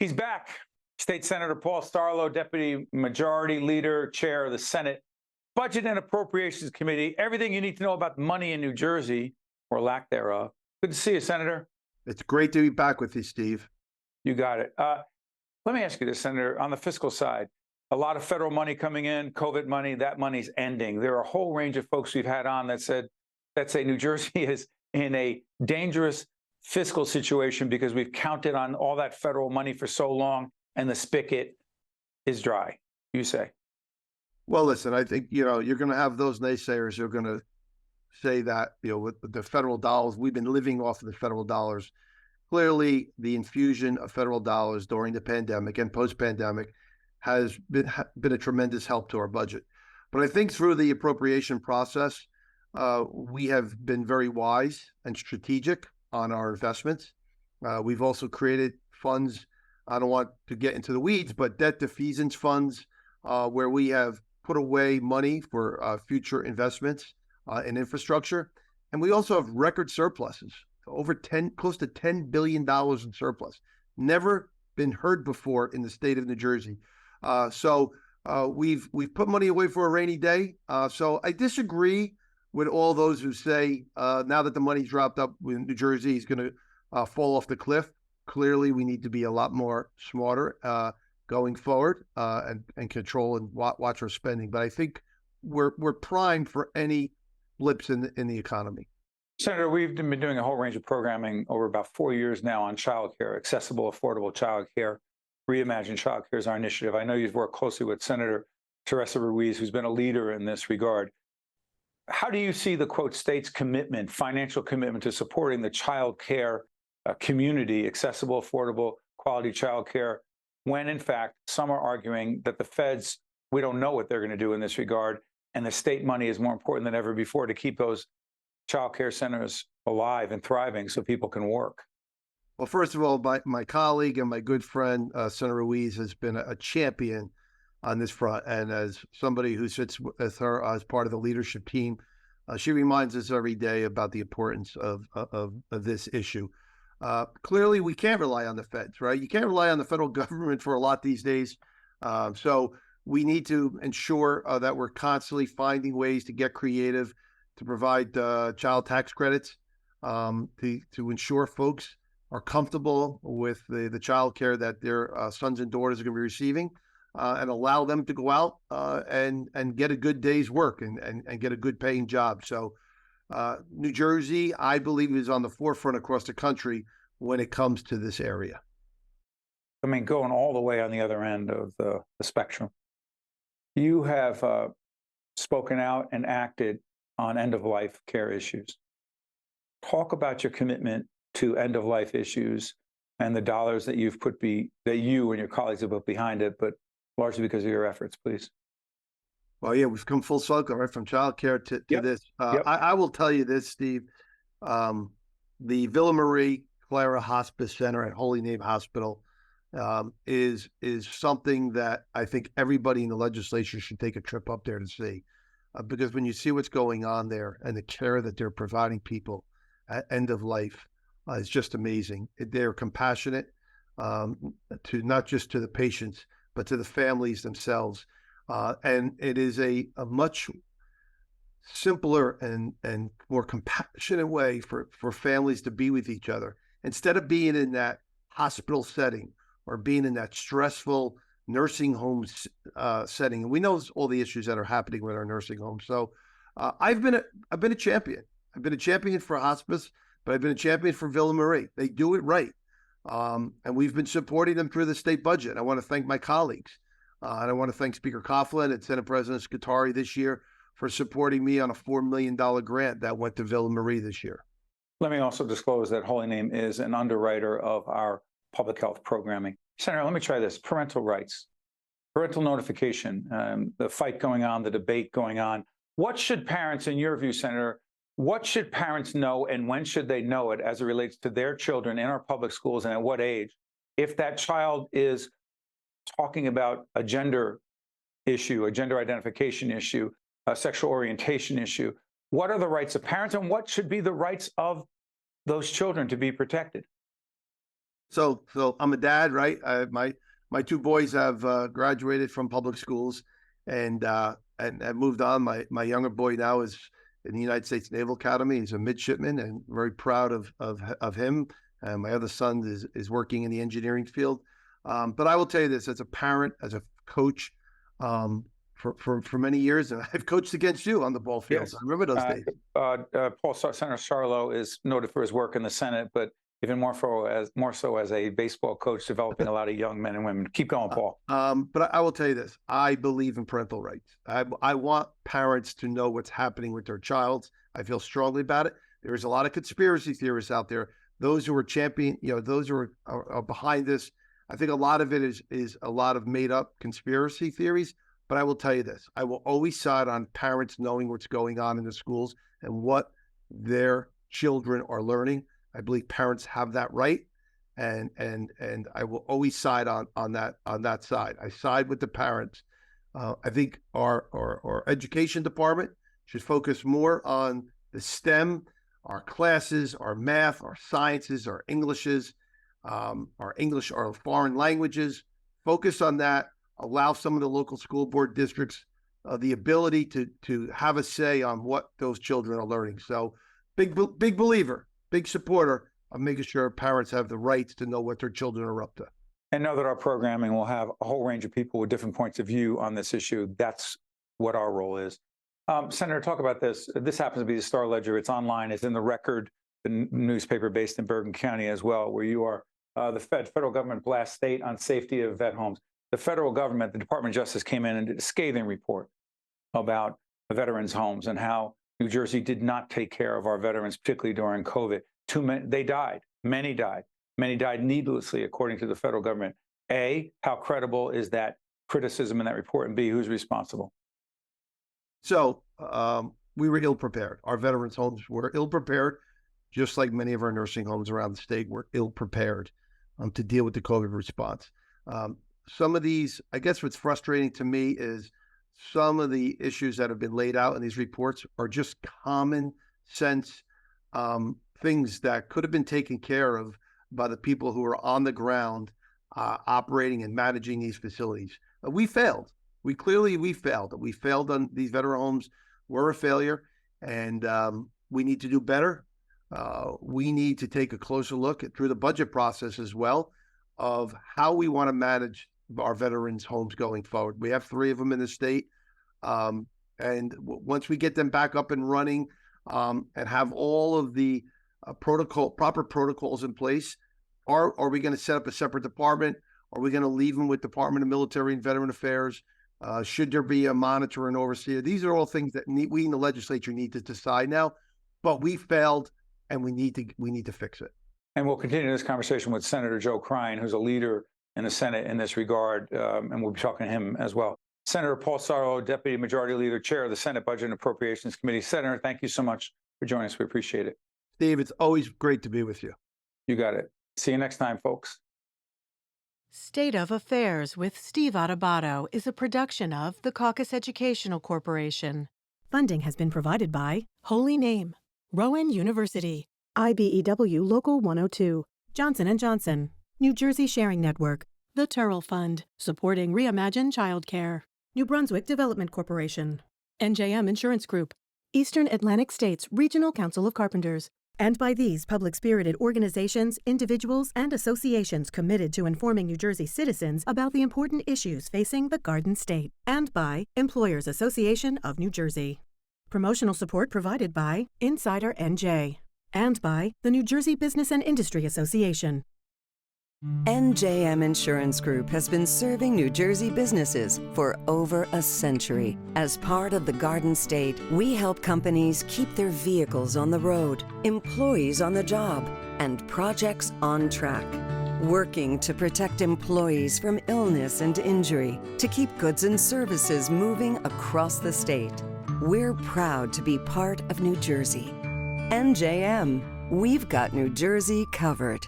He's back. State Senator Paul Sarlo, Deputy Majority Leader, Chair of the Senate Budget and Appropriations Committee. Everything you need to know about money in New Jersey, or lack thereof. Good to see you, Senator. It's great to be back with you, Steve. You got it. Let me ask you this, Senator. On the fiscal side, a lot of federal money coming in, COVID money, that money's ending. There are a whole range of folks we've had on that say New Jersey is in a dangerous fiscal situation because we've counted on all that federal money for so long and the spigot is dry, you say. Well, listen, I think, you're going to have those naysayers who are going to say that, with the federal dollars, we've been living off of the federal dollars. Clearly, the infusion of federal dollars during the pandemic and post-pandemic has been a tremendous help to our budget. But I think through the appropriation process, we have been very wise and strategic on our investments. We've also created funds. I don't want to get into the weeds, but debt defeasance funds, where we have put away money for future investments in infrastructure. And we also have record surpluses, close to $10 billion in surplus. Never been heard before in the state of New Jersey. So we've put money away for a rainy day. So I disagree with all those who say now that the money's dropped up, New Jersey is going to fall off the cliff. Clearly, we need to be a lot more smarter going forward and control and watch our spending. But I think we're primed for any blips in the economy. Senator, we've been doing a whole range of programming over about 4 years now on childcare, accessible, affordable childcare. Reimagine Childcare is our initiative. I know you've worked closely with Senator Teresa Ruiz, who's been a leader in this regard. How do you see the, quote, state's commitment, financial commitment to supporting the child care community, accessible, affordable, quality child care, when in fact some are arguing that the feds, we don't know what they're going to do in this regard, and the state money is more important than ever before to keep those child care centers alive and thriving so people can work? Well, first of all, my colleague and my good friend, Senator Ruiz, has been a champion on this front. And as somebody who sits with her as part of the leadership team, she reminds us every day about the importance of this issue. Clearly, we can't rely on the feds, right? You can't rely on the federal government for a lot these days. So we need to ensure that we're constantly finding ways to get creative, to provide child tax credits, to ensure folks are comfortable with the child care that their sons and daughters are going to be receiving, and allow them to go out and get a good day's work and get a good paying job. So New Jersey, I believe, is on the forefront across the country when it comes to this area. I mean, going all the way on the other end of the spectrum. You have spoken out and acted on end-of-life care issues. Talk about your commitment to end-of-life issues and the dollars that you've that you and your colleagues have put behind it, but largely because of your efforts, please. Well, yeah, we've come full circle, right, from childcare to this. I will tell you this, Steve. The Villa Marie Clara Hospice Center at Holy Name Hospital is something that I think everybody in the legislature should take a trip up there to see, because when you see what's going on there and the care that they're providing people at end of life, it's just amazing. They're compassionate to not just to the patients, but to the families themselves. And it is a much simpler and more compassionate way for families to be with each other. Instead of being in that hospital setting or being in that stressful nursing home setting. And we know all the issues that are happening with our nursing homes. So I've been a champion. I've been a champion for hospice, but I've been a champion for Villa Marie. They do it right. And we've been supporting them through the state budget. I want to thank my colleagues. And I want to thank Speaker Coughlin and Senate President Scutari this year for supporting me on a $4 million grant that went to Villa Marie this year. Let me also disclose that Holy Name is an underwriter of our public health programming. Senator, let me try this. Parental rights, parental notification, the fight going on, the debate going on. What should parents, in your view, Senator, what should parents know and when should they know it as it relates to their children in our public schools and at what age? If that child is talking about a gender issue, a gender identification issue, a sexual orientation issue, what are the rights of parents and what should be the rights of those children to be protected? So I'm a dad, right? My two boys have graduated from public schools and moved on. My younger boy now is in the United States Naval Academy. He's a midshipman, and very proud of him. And my other son is working in the engineering field. But I will tell you this, as a parent, as a coach, for many years, and I've coached against you on the ball field. Yes. I remember those days. Senator Sarlo is noted for his work in the Senate, but even more so as a baseball coach, developing a lot of young men and women. Keep going, Paul. But I will tell you this: I believe in parental rights. I want parents to know what's happening with their child. I feel strongly about it. There's a lot of conspiracy theorists out there. Those who are those who are behind this. I think a lot of it is a lot of made up conspiracy theories. But I will tell you this: I will always side on parents knowing what's going on in the schools and what their children are learning. I believe parents have that right, and I will always side on that side. I side with the parents. I think our education department should focus more on the STEM, our classes, our math, our sciences, our Englishes, our foreign languages. Focus on that. Allow some of the local school board districts the ability to have a say on what those children are learning. So big believer, big supporter of making sure parents have the rights to know what their children are up to. And know that our programming will have a whole range of people with different points of view on this issue. That's what our role is. Senator, talk about this. This happens to be the Star Ledger. It's online. It's in the Record, the newspaper based in Bergen County as well, where you are. The federal government blasts state on safety of vet homes. The federal government, the Department of Justice, came in and did a scathing report about the veterans' homes and how New Jersey did not take care of our veterans, particularly during COVID. They died. Many died. Many died needlessly, according to the federal government. A, how credible is that criticism in that report? And B, who's responsible? So we were ill prepared. Our veterans' homes were ill prepared, just like many of our nursing homes around the state were ill prepared to deal with the COVID response. Some of these, I guess what's frustrating to me is some of the issues that have been laid out in these reports are just common sense things that could have been taken care of by the people who are on the ground operating and managing these facilities. We failed. We failed. We failed on these veteran homes. We're a failure, and we need to do better. We need to take a closer look through the budget process as well of how we want to manage our veterans' homes going forward. We have 3 of them in the state. And once we get them back up and running and have all of the proper protocols in place, are we going to set up a separate department? Are we going to leave them with Department of Military and Veteran Affairs? Should there be a monitor and overseer? These are all things that we in the legislature need to decide now, but we failed and we need to fix it. And we'll continue this conversation with Senator Joe Crine, who's a leader in the Senate in this regard, and we'll be talking to him as well. Senator Paul Sarlo, Deputy Majority Leader, Chair of the Senate Budget and Appropriations Committee. Senator, thank you so much for joining us. We appreciate it. Steve, it's always great to be with you. You got it. See you next time, folks. State of Affairs with Steve Adubato is a production of the Caucus Educational Corporation. Funding has been provided by Holy Name, Rowan University, IBEW Local 102, Johnson & Johnson, New Jersey Sharing Network, the Turrell Fund, supporting Reimagine Childcare, New Brunswick Development Corporation, NJM Insurance Group, Eastern Atlantic States Regional Council of Carpenters, and by these public-spirited organizations, individuals, and associations committed to informing New Jersey citizens about the important issues facing the Garden State, and by Employers Association of New Jersey. Promotional support provided by Insider NJ, and by the New Jersey Business and Industry Association. NJM Insurance Group has been serving New Jersey businesses for over a century. As part of the Garden State, we help companies keep their vehicles on the road, employees on the job, and projects on track. Working to protect employees from illness and injury, to keep goods and services moving across the state. We're proud to be part of New Jersey. NJM, we've got New Jersey covered.